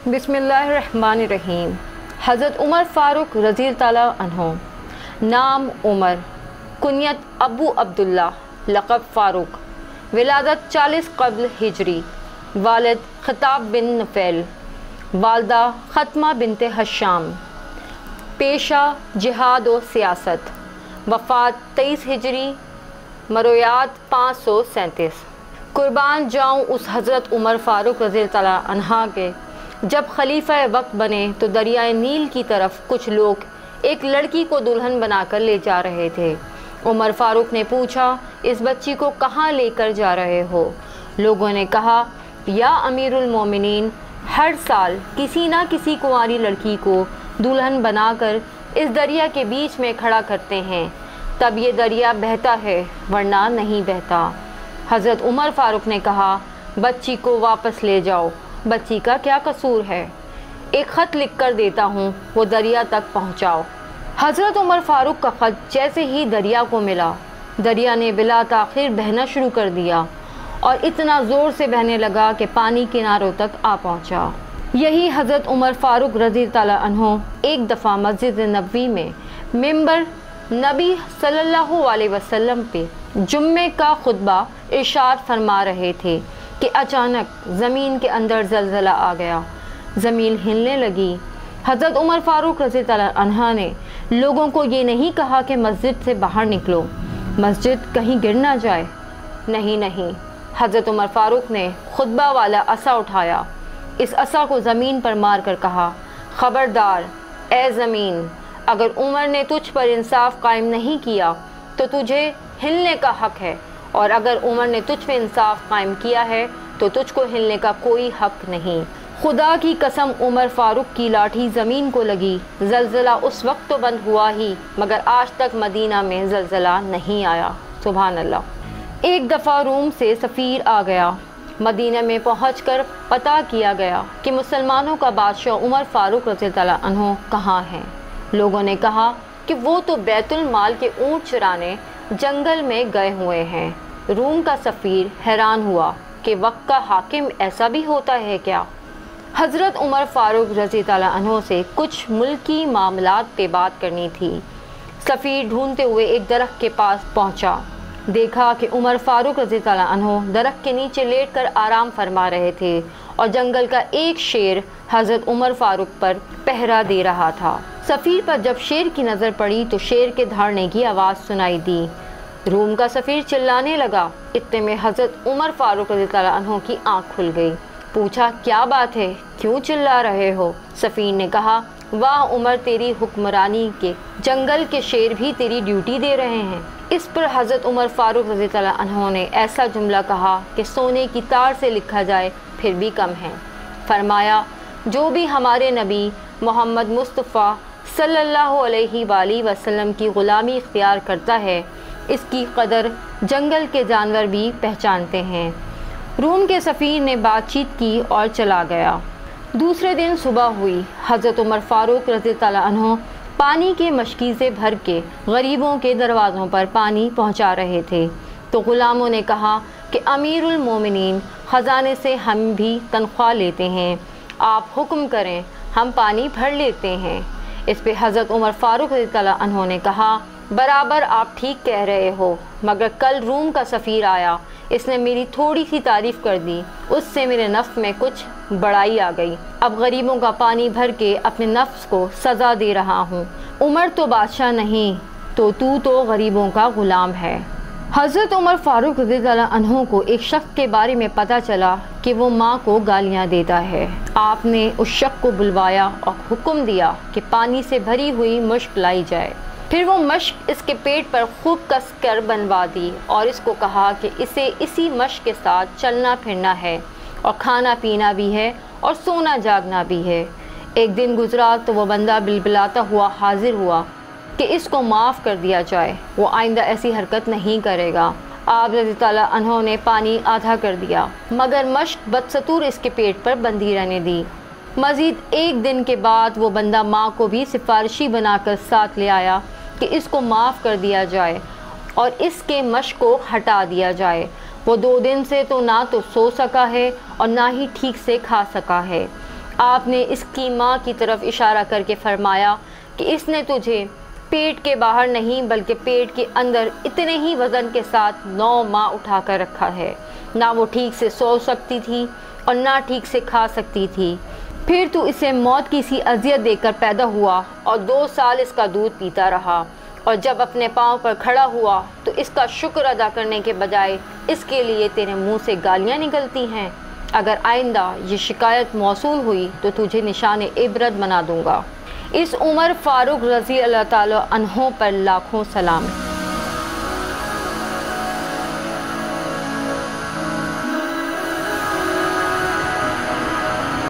बिस्मिल्लाहिर्रहमानिर्रहीम। हज़रत उमर फ़ारूक रज़ी ताला अन्हो, नाम उमर, कुनियत अबू अब्दुल्ला, लक़ब फ़ारूक, विलादत 40 क़ब्ल हिजरी, वालिद ख़िताब बिन नफ़ैल, वालदा ख़त्मा बिनते हशाम, पेशा जिहाद व सियासत, वफ़ात 23 हिजरी, मरोयात 537। कुर्बान जाऊँ उस हज़रत उमर फ़ारूक रज़ी ताला अन्हा के, जब खलीफा वक्त बने तो दरियाए नील की तरफ कुछ लोग एक लड़की को दुल्हन बनाकर ले जा रहे थे। उमर फ़ारूक ने पूछा, इस बच्ची को कहाँ लेकर जा रहे हो? लोगों ने कहा, या अमीरुल मोमिनीन, हर साल किसी ना किसी कुंवारी लड़की को दुल्हन बनाकर इस दरिया के बीच में खड़ा करते हैं, तब ये दरिया बहता है, वरना नहीं बहता। हज़रत उमर फ़ारूक ने कहा, बच्ची को वापस ले जाओ, बच्ची का क्या कसूर है? एक ख़त लिख कर देता हूँ, वो दरिया तक पहुँचाओ। हज़रत उमर फ़ारूक का ख़त जैसे ही दरिया को मिला, दरिया ने बिला ताख़ीर बहना शुरू कर दिया और इतना ज़ोर से बहने लगा कि पानी किनारों तक आ पहुँचा। यही हज़रत उमर फ़ारूक रज़ी ताला अन्हो एक दफ़ा मस्जिद नबवी में मिंबर नबी सल्लल्लाहु अलैहि वसल्लम पे जुम्मे का खुतबा इरशाद फरमा रहे थे कि अचानक ज़मीन के अंदर ज़लज़ला आ गया, ज़मीन हिलने लगी। हज़रत उमर फ़ारूक रज़ी ताला अन्हा ने लोगों को ये नहीं कहा कि मस्जिद से बाहर निकलो, मस्जिद कहीं गिर ना जाए। नहीं नहीं, हज़रत उमर फ़ारूक ने खुतबा वाला असा उठाया, इस असा को ज़मीन पर मार कर कहा, ख़बरदार ए ज़मीन, अगर उमर ने तुझ पर इंसाफ कायम नहीं किया तो तुझे हिलने का हक़ है, और अगर उमर ने तुझ पे इंसाफ कायम किया है तो तुझको हिलने का कोई हक़ नहीं। खुदा की कसम, उमर फ़ारूक की लाठी ज़मीन को लगी। ज़लज़ला उस वक्त तो बंद हुआ ही, मगर आज तक मदीना में ज़लज़ला नहीं आया। सुभान अल्लाह। एक दफ़ा रूम से सफ़ीर आ गया। मदीना में पहुंचकर पता किया गया कि मुसलमानों का बादशाह उमर फ़ारूक रज़ी ताला अन्हो कहाँ हैं। लोगों ने कहा कि वो तो बैतुल माल के ऊँट चराने जंगल में गए हुए हैं। रूम का सफ़ीर हैरान हुआ कि वक्त का हाकिम ऐसा भी होता है क्या? हज़रत उमर फ़ारूक रज़ी ताला अन्हो से कुछ मुल्की मामलात पे बात करनी थी। सफ़ीर ढूंढते हुए एक दरख्त के पास पहुंचा। देखा कि उमर फ़ारूक रज़ी ताला अन्हो दरख्त के नीचे लेटकर आराम फरमा रहे थे और जंगल का एक शेर हज़रत उमर फ़ारूक पर पहरा दे रहा था। सफ़ीर पर जब शेर की नज़र पड़ी तो शेर के दहाड़ने की आवाज़ सुनाई दी। रूम का सफ़ीर चिल्लाने लगा। इतने में हज़रत उमर फ़ारूक रज़ी ताला अन्हो की आँख खुल गई। पूछा, क्या बात है, क्यों चिल्ला रहे हो? सफ़ीर ने कहा, वाह उमर, तेरी हुक्मरानी के जंगल के शेर भी तेरी ड्यूटी दे रहे हैं। इस पर हज़रत उमर फ़ारूक रज़ी ताला अन्हो ने ऐसा जुमला कहा कि सोने की तार से लिखा जाए फिर भी कम है। फरमाया, जो भी हमारे नबी मोहम्मद मुस्तफ़ा सल्लल्लाहु अलैहि वसल्लम की ग़ुलामी इख्तियार करता है, इसकी कदर जंगल के जानवर भी पहचानते हैं। रूम के सफ़ीर ने बातचीत की और चला गया। दूसरे दिन सुबह हुई। हज़रत उमर फ़ारूक रज़ी ताला अन्हो पानी के मशकीज़े भर के गरीबों के दरवाज़ों पर पानी पहुंचा रहे थे तो ग़ुलामों ने कहा कि अमीरुल मोमिनीन, ख़जाने से हम भी तनख्वाह लेते हैं, आप हुक्म करें, हम पानी भर लेते हैं। इस पे हज़रत उमर फ़ारूक रज़ी ताला अन्हो ने कहा, बराबर आप ठीक कह रहे हो, मगर कल रूम का सफ़ीर आया, इसने मेरी थोड़ी सी तारीफ़ कर दी, उससे मेरे नफ्स में कुछ बड़ाई आ गई। अब गरीबों का पानी भर के अपने नफ्स को सज़ा दे रहा हूँ। उमर तो बादशाह नहीं, तो तू तो गरीबों का ग़ुलाम है। हज़रत उमर फ़ारूक रज़ी ताला अन्हो को एक शख्स के बारे में पता चला कि वो माँ को गालियाँ देता है। आपने उस शख्स को बुलवाया और हुक्म दिया कि पानी से भरी हुई मुश्क लाई जाए। फिर वो मश्क इसके पेट पर खूब कस कर बनवा दी और इसको कहा कि इसे इसी मश्क के साथ चलना फिरना है और खाना पीना भी है और सोना जागना भी है। एक दिन गुजरा तो वो बंदा बिलबिलाता हुआ हाजिर हुआ कि इसको माफ़ कर दिया जाए, वो आइंदा ऐसी हरकत नहीं करेगा। आप रज़ी ताला अन्हो ने पानी आधा कर दिया, मगर मश्क बदस्तूर इसके पेट पर बंधी रहने दी। मज़ीद एक दिन के बाद वो बंदा माँ को भी सिफारिशी बनाकर साथ ले आया कि इसको माफ़ कर दिया जाए और इसके मश्क को हटा दिया जाए। वो 2 दिन से तो ना तो सो सका है और ना ही ठीक से खा सका है। آپ نے اس کی ماں کی طرف اشارہ کر کے فرمایا کہ اس نے تجھے پیٹ کے باہر نہیں بلکہ پیٹ کے اندر اتنے ہی وزن کے ساتھ 9 ماہ اٹھا کر رکھا ہے، نہ وہ ٹھیک سے سو سکتی تھی اور نہ ٹھیک سے کھا سکتی تھی، پھر تو اسے موت کی سی اذیت دے کر پیدا ہوا اور 2 سال اس کا دودھ پیتا رہا، اور جب اپنے پاؤں پر کھڑا ہوا تو اس کا شکر ادا کرنے کے بجائے اس کے لیے تیرے منہ سے گالیاں نکلتی ہیں۔ اگر آئندہ یہ شکایت موصول ہوئی تو تجھے نشان عبرت بنا دوں گا۔ اس عمر فاروق رضی اللہ تعالی عنہ پر لاکھوں سلام۔